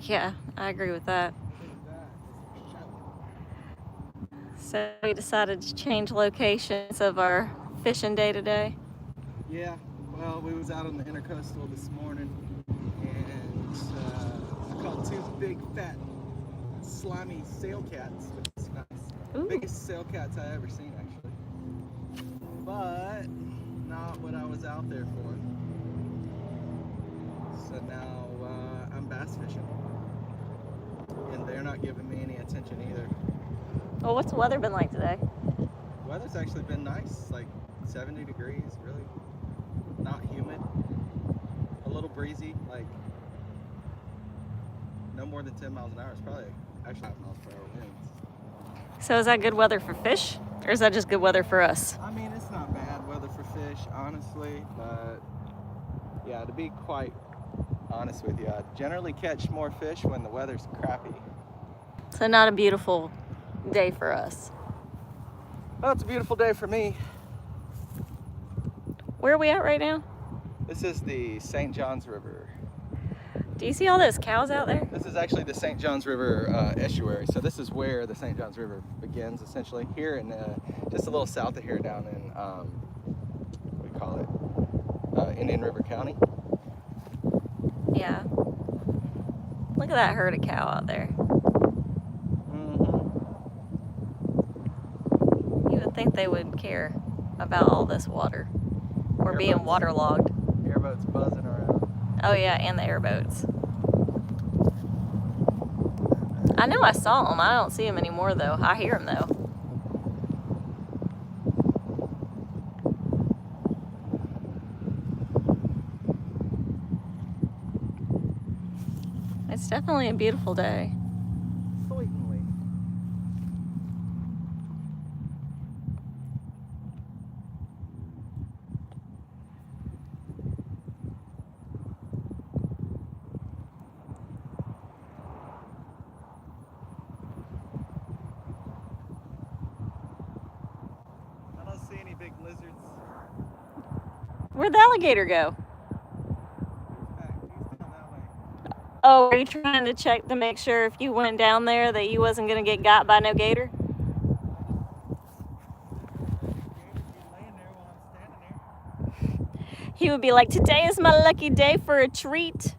Yeah, I agree with that. So we decided to change locations of our fishing day today. Yeah, well, we was out on the intercoastal this morning, and I caught two big, fat, slimy sail cats, which is nice. Ooh. Biggest sail cats I ever seen, actually. But not what I was out there for. So now I'm bass fishing, and they're not giving me any attention either. Well, what's the weather been like today? Weather's actually been nice, like 70 degrees, really not humid, a little breezy, like no more than 10 miles an hour. It's probably actually 5 miles per hour winds. So is that good weather for fish? Or is that just good weather for us? I mean, it's not bad weather for fish, honestly, but yeah, to be quite honest with you, I generally catch more fish when the weather's crappy. So not a beautiful day for us. Well, it's a beautiful day for me. Where are we at right now? This is the St. Johns River. Do you see all those cows out there? This is actually the St. Johns River estuary. So this is where the St. Johns River begins, essentially. Here in just a little south of here, down in what do you call it? Indian River County. Yeah. Look at that herd of cow out there. You would think they would care about all this water. Or being waterlogged. Airboats buzzing around. Oh yeah, and the airboats. I know I saw them. I don't see them anymore though. I hear them though. It's definitely a beautiful day. Certainly. I don't see any big lizards. Where'd the alligator go? He's down that way. Oh, are you trying to check to make sure if you went down there that you wasn't going to get got by no gator? He would be like, today is my lucky day for a treat.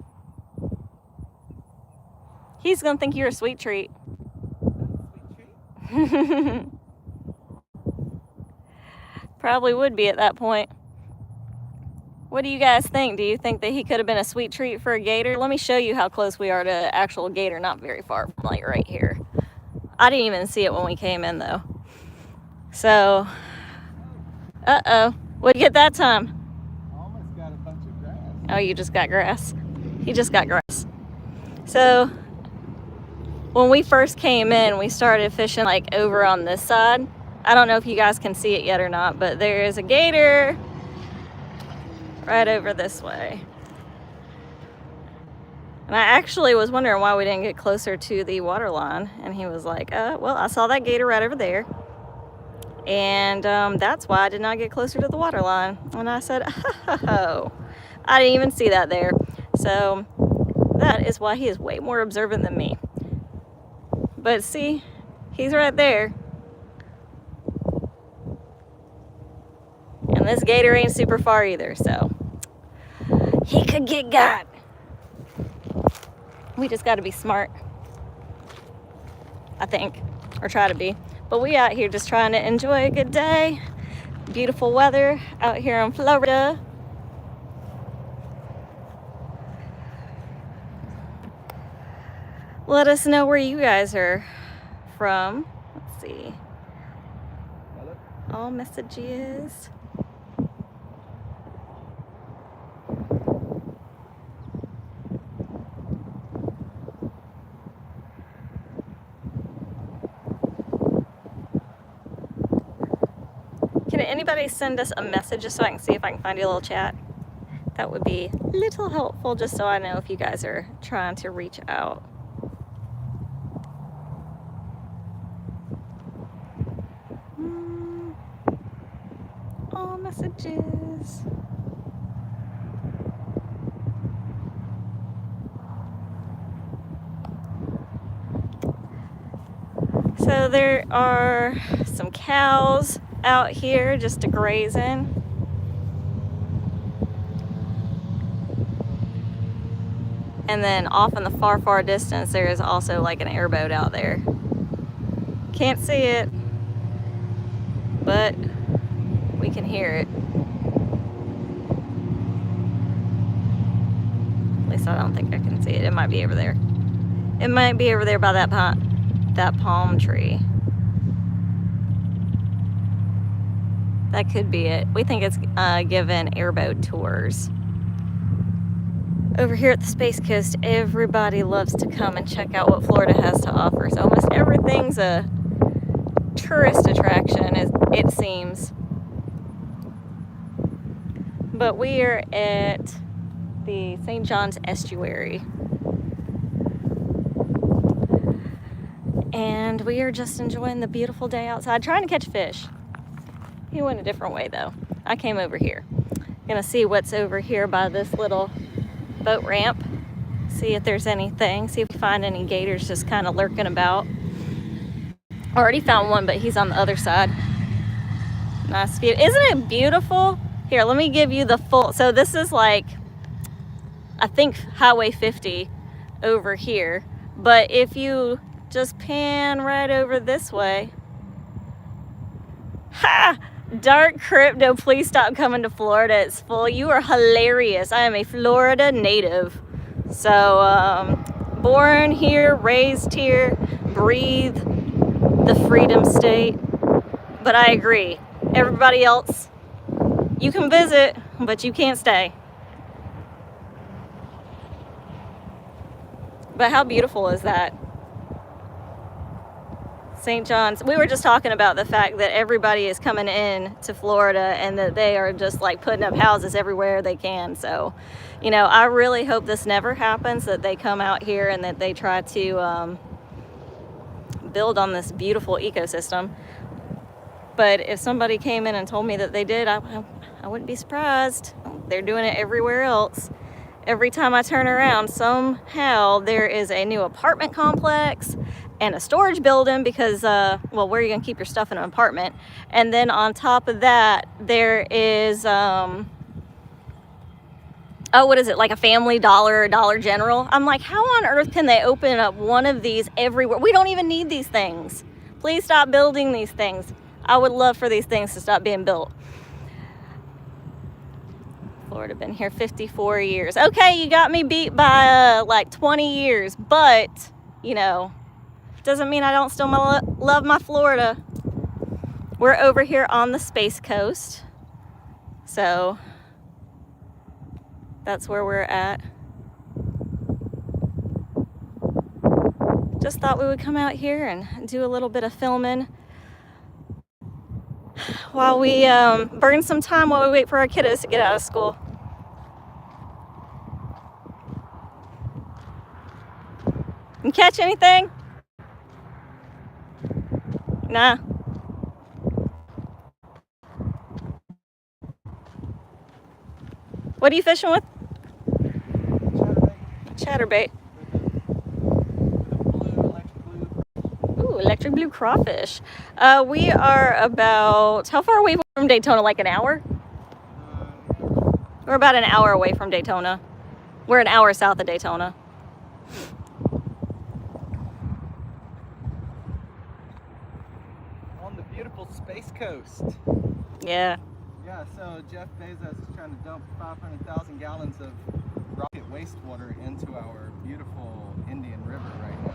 He's going to think you're a sweet treat. Probably would be at that point. What do you guys think? Do you think that he could have been a sweet treat for a gator? Let me show you how close we are to actual gator. Not very far from like right here. I didn't even see it when we came in though. So, uh-oh. What'd you get that time? Almost got a bunch of grass. Oh, you just got grass. He just got grass. So, when we first came in, we started fishing like over on this side. I don't know if you guys can see it yet or not, but there is a gator right over this way. And I actually was wondering why we didn't get closer to the water line. And he was like, well, I saw that gator right over there. And that's why I did not get closer to the water line. And I said, oh, I didn't even see that there. So that is why he is way more observant than me. But see, he's right there. And this gator ain't super far either, so he could get got. We just got to be smart, I think, or try to be. But we out here just trying to enjoy a good day. Beautiful weather out here in Florida. Let us know where you guys are from. Let's see. All messages. Can anybody send us a message just so I can see if I can find your little chat? That would be a little helpful just so I know if you guys are trying to reach out. All messages. So there are some cows out here just grazing. And then off in the far, far distance, there is also like an airboat out there. Can't see it, but we can hear it. At least I don't think I can see it. It might be over there. It might be over there by that palm tree. That could be it. We think it's giving airboat tours. Over here at the Space Coast, everybody loves to come and check out what Florida has to offer. So almost everything's a tourist attraction, it seems. But we are at the St. John's Estuary. And we are just enjoying the beautiful day outside, trying to catch fish. He went a different way though. I came over here. Gonna see what's over here by this little boat ramp. See if there's anything. See if we find any gators just kind of lurking about. Already found one, but he's on the other side. Nice view. Isn't it beautiful? Here, let me give you the full. So this is like, I think Highway 50 over here. But if you just pan right over this way. Ha! Dark Crypto, please stop coming to Florida. It's full. You are hilarious. I am a Florida native. So, born here, raised here, breathe the freedom state. But I agree. Everybody else, you can visit, but you can't stay. But how beautiful is that? St. John's. We were just talking about the fact that everybody is coming in to Florida and that they are just like putting up houses everywhere they can. So, you know, I really hope this never happens, that they come out here and that they try to build on this beautiful ecosystem. But if somebody came in and told me that they did, I wouldn't be surprised. They're doing it everywhere else. Every time I turn around, somehow there is a new apartment complex and a storage building because, well, where are you gonna keep your stuff in an apartment? And then on top of that, there is, oh, what is it, like a Family Dollar or Dollar General? I'm like, how on earth can they open up one of these everywhere? We don't even need these things. Please stop building these things. I would love for these things to stop being built. Florida been here 54 years. Okay, you got me beat by like 20 years, but, you know, doesn't mean I don't still love my Florida. We're over here on the Space Coast. So that's where we're at. Just thought we would come out here and do a little bit of filming while we burn some time while we wait for our kiddos to get out of school. You catch anything? Nah. What are you fishing with? Chatterbait. Ooh, electric blue crawfish. We are about, how far away from Daytona? Like an hour? We're about an hour away from Daytona. We're an hour south of Daytona. On the beautiful Space Coast. Yeah. Yeah, so Jeff Bezos is trying to dump 500,000 gallons of rocket wastewater into our beautiful Indian River right now.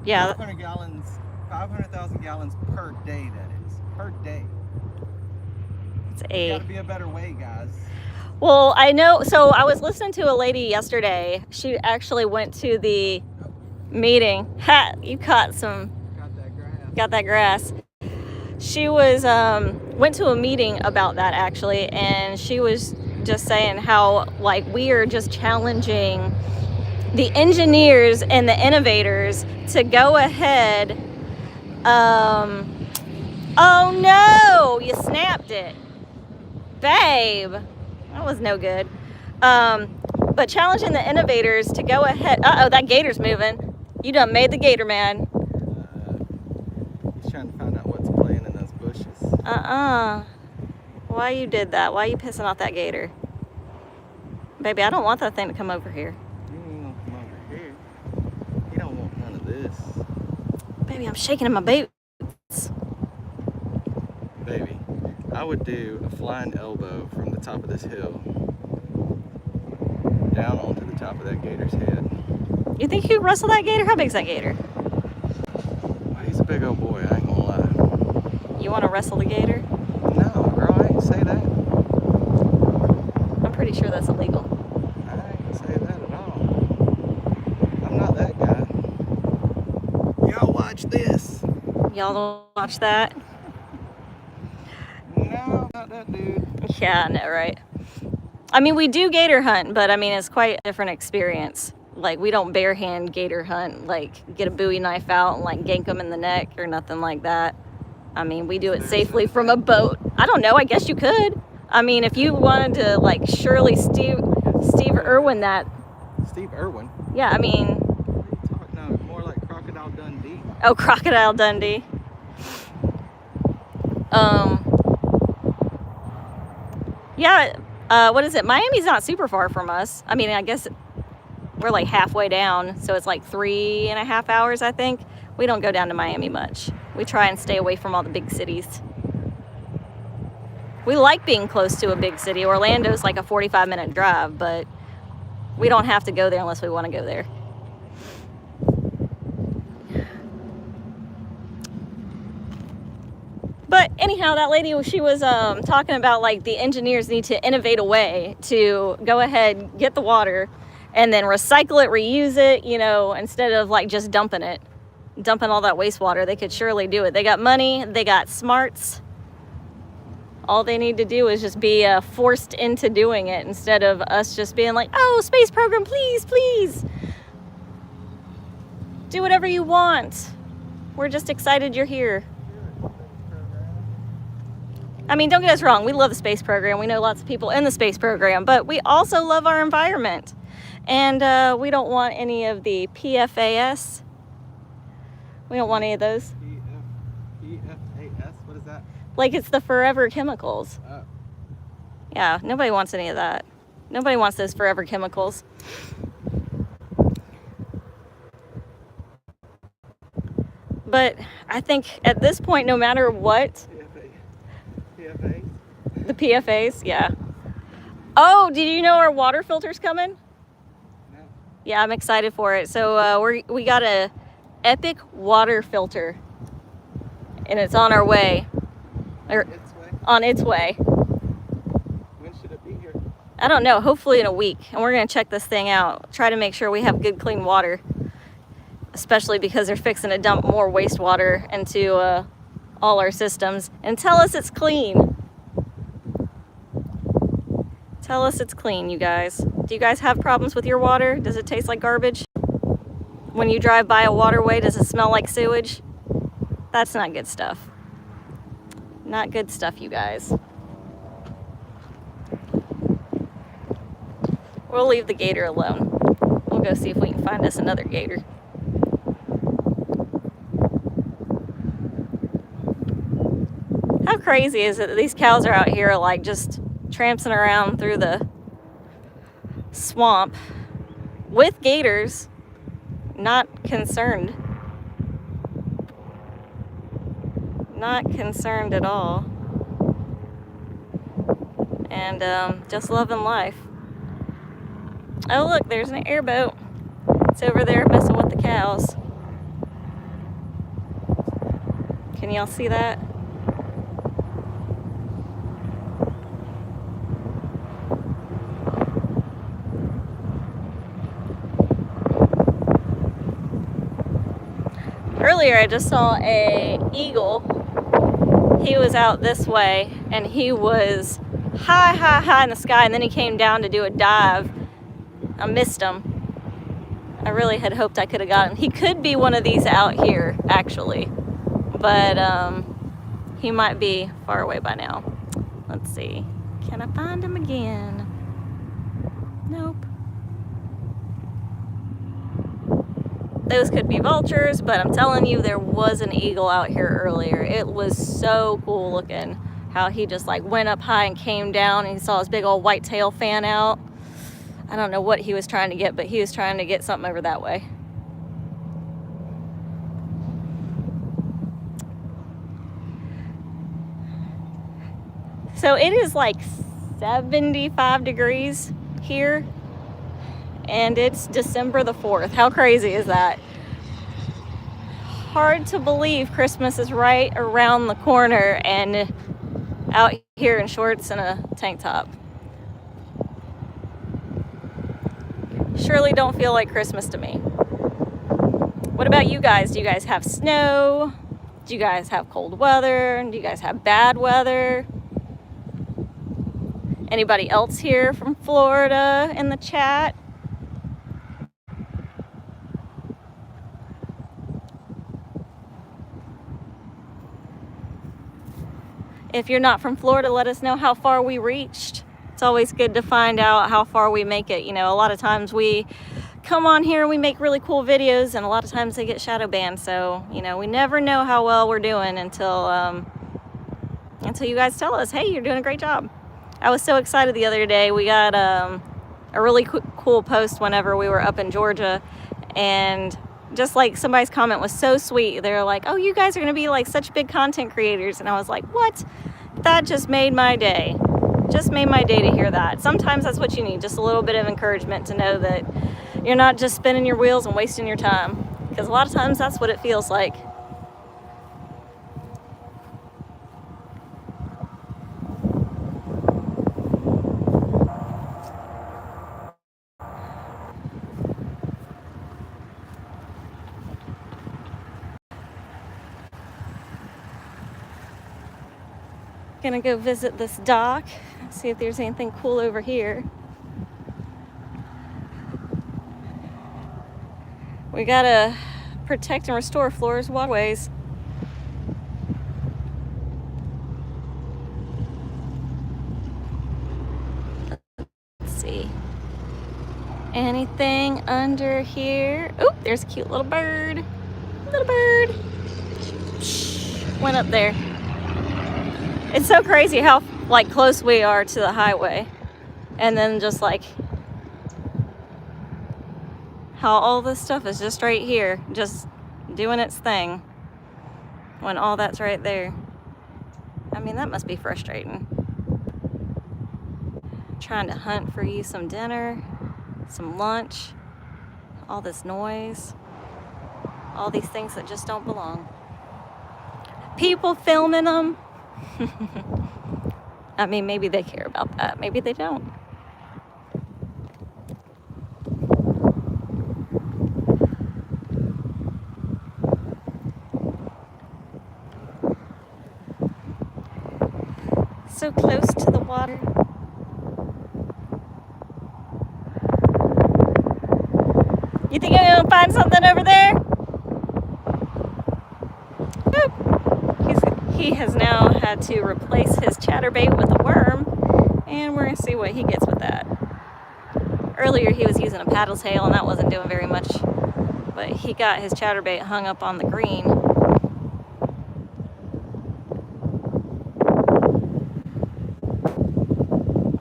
Yeah. 500,000 gallons per day, that is. Per day. It's Gotta be a better way, guys. Well, I know. So I was listening to a lady yesterday. She actually went to the meeting. Ha! You caught some. Got that grass. She was went to a meeting about that actually, and she was just saying how like we are just challenging the engineers and the innovators to go ahead. Oh no! You snapped it, babe. That was no good. But challenging the innovators to go ahead. Uh-oh, that gator's moving. You done made the gator mad. Why you did that? Why you pissing off that gator? Baby, I don't want that thing to come over here. You ain't gonna come over here. He don't want none of this. Baby, I'm shaking in my boots. Baby, I would do a flying elbow from the top of this hill down onto the top of that gator's head. You think you could wrestle that gator? How big's that gator? Well, he's a big old boy, I ain't gonna lie. You want to wrestle the gator? No, girl, I ain't say that. I'm pretty sure that's illegal. I ain't say that at all. I'm not that guy. Y'all watch this. Y'all don't watch that? No, not that dude. Yeah, I know, right? I mean, we do gator hunt, but I mean, it's quite a different experience. Like, we don't bare hand gator hunt, like get a Bowie knife out and like gank them in the neck or nothing like that. I mean, we do it safely from a boat. I don't know, I guess you could. I mean, if you wanted to like Shirley Steve Irwin that. Steve Irwin? Yeah, I mean. What are you talking about? No, more like Crocodile Dundee. Oh, Crocodile Dundee. Yeah, what is it? Miami's not super far from us. I mean, I guess we're like halfway down, so it's like 3.5 hours, I think. We don't go down to Miami much. We try and stay away from all the big cities. We like being close to a big city. Orlando's like a 45-minute drive, but we don't have to go there unless we want to go there. But anyhow, that lady, she was talking about like the engineers need to innovate a way to go ahead, get the water, and then recycle it, reuse it, you know, instead of like just dumping all that wastewater. They could surely do it. They got money, they got smarts. All they need to do is just be forced into doing it instead of us just being like, oh, space program, please, please. Do whatever you want. We're just excited you're here. I mean, don't get us wrong. We love the space program. We know lots of people in the space program, but we also love our environment. And we don't want any of the PFAS. We don't want any of those. PFAS? What is that? Like it's the forever chemicals. Oh. Yeah, nobody wants any of that. Nobody wants those forever chemicals. But I think at this point, no matter what, PFAS? the PFAS, yeah. Oh, did you know our water filter's coming? No. Yeah, I'm excited for it. So we got a Epic water filter, and it's on our way. On its way. When should it be here? I don't know, hopefully in a week. And we're gonna check this thing out. Try to make sure we have good clean water. Especially because they're fixing to dump more wastewater into all our systems. And tell us it's clean. Tell us it's clean, you guys. Do you guys have problems with your water? Does it taste like garbage? When you drive by a waterway, does it smell like sewage? That's not good stuff. Not good stuff, you guys. We'll leave the gator alone. We'll go see if we can find us another gator. How crazy is it that these cows are out here like just tramping around through the swamp with gators, not concerned. Not concerned at all. And just loving life. Oh look, there's an airboat. It's over there messing with the cows. Can y'all see that? Earlier I just saw a eagle. He was out this way and he was high in the sky, and then he came down to do a dive. I missed him. I really had hoped I could have got him. He could be one of these out here actually, but he might be far away by now. Let's see. Can I find him again? Nope. those could be vultures, but I'm telling you, there was an eagle out here earlier. It was so cool looking how he just like went up high and came down, and he saw his big old white tail fan out. I don't know what he was trying to get, but he was trying to get something over that way. So it is like 75 degrees here, and it's December the 4th. How crazy is that? Hard to believe Christmas is right around the corner and out here in shorts and a tank top. Surely don't feel like Christmas to me. What about you guys? Do you guys have snow? Do you guys have cold weather? Do you guys have bad weather? Anybody else here from Florida in the chat? If you're not from Florida, let us know how far we reached. It's always good to find out how far we make it. You know, a lot of times we come on here and we make really cool videos, and a lot of times they get shadow banned. So, you know, we never know how well we're doing until you guys tell us, hey, you're doing a great job. I was so excited the other day. We got a really cool post whenever we were up in Georgia, and just like somebody's comment was so sweet. They're like, oh, you guys are gonna be like such big content creators. And I was like, what? That just made my day. Just made my day to hear that. Sometimes that's what you need, just a little bit of encouragement to know that you're not just spinning your wheels and wasting your time. Because a lot of times that's what it feels like. Gonna go visit this dock, see if there's anything cool over here. We gotta protect and restore Florida's waterways. Let's see. Anything under here? Oh, there's a cute little bird. Little bird. Shh, went up there. It's so crazy how like close we are to the highway, and then just like how all this stuff is just right here, just doing its thing, when all that's right there. I mean, that must be frustrating. Trying to hunt for you some dinner, some lunch, all this noise, all these things that just don't belong. People filming them. I mean, maybe they care about that. Maybe they don't. So close to the water. You think I'm gonna find something over there? He has now had to replace his chatterbait with a worm, and we're gonna see what he gets with that. Earlier he was using a paddle tail, and that wasn't doing very much, but he got his chatterbait hung up on the green.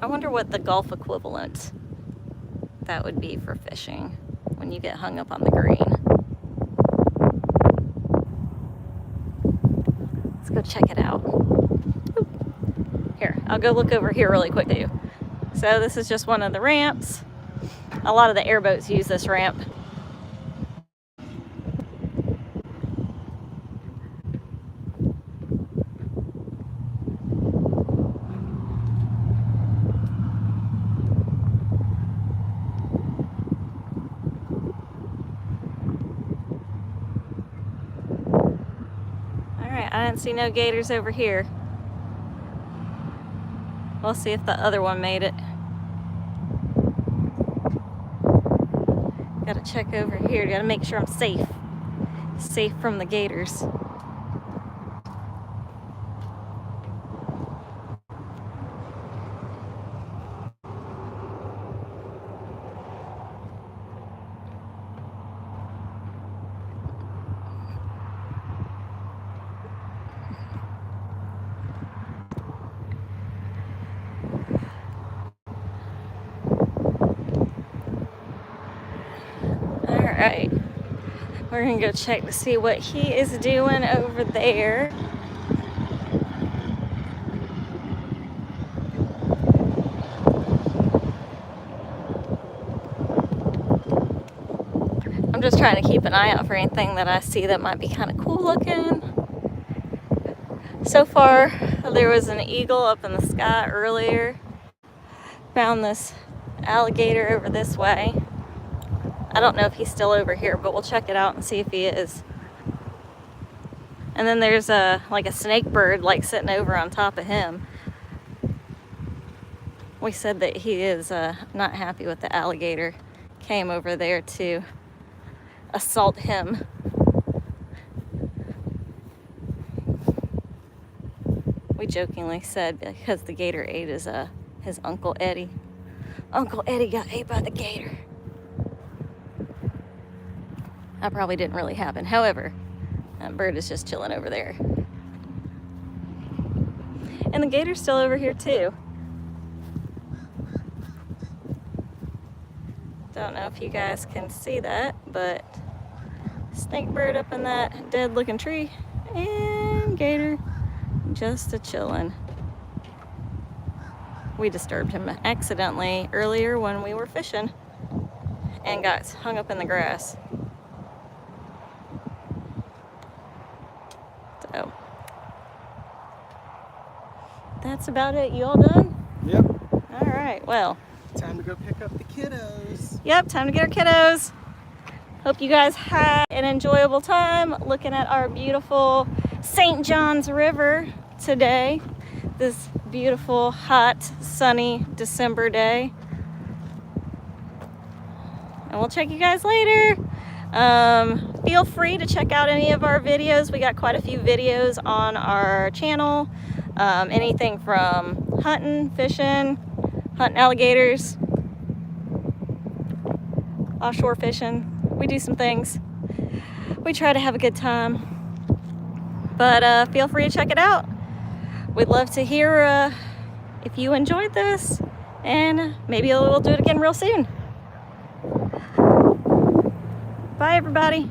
I wonder what the Gulf equivalent that would be for fishing when you get hung up on the green. Let's go check it out. Oop. Here, I'll go look over here really quick too. So this is just one of the ramps. A lot of the airboats use this ramp. I didn't see no gators over here. We'll see if the other one made it. Gotta check over here. Gotta make sure I'm safe. Safe from the gators. right. We're gonna go check to see what he is doing over there. I'm just trying to keep an eye out for anything that I see that might be kind of cool looking. So far, there was an eagle up in the sky earlier. Found this alligator over this way. I don't know if he's still over here, but we'll check it out and see if he is. And then there's like a snake bird like sitting over on top of him. We said that he is not happy with the alligator. Came over there to assault him. We jokingly said because the gator ate his Uncle Eddie. Uncle Eddie got ate by the gator. That probably didn't really happen. However, that bird is just chilling over there. And the gator's still over here too. Don't know if you guys can see that, but snake bird up in that dead looking tree, and gator just a chillin'. We disturbed him accidentally earlier when we were fishing and got hung up in the grass. So that's about it. You all done? Yep. All right, well. Time to go pick up the kiddos. Yep, time to get our kiddos. Hope you guys had an enjoyable time looking at our beautiful St. Johns River today. This beautiful, hot, sunny December day. And we'll check you guys later. Feel free to check out any of our videos. We got quite a few videos on our channel. Anything from hunting, fishing, hunting alligators, offshore fishing. We do some things. We try to have a good time. But feel free to check it out. We'd love to hear if you enjoyed this, and maybe we'll do it again real soon. Bye, everybody.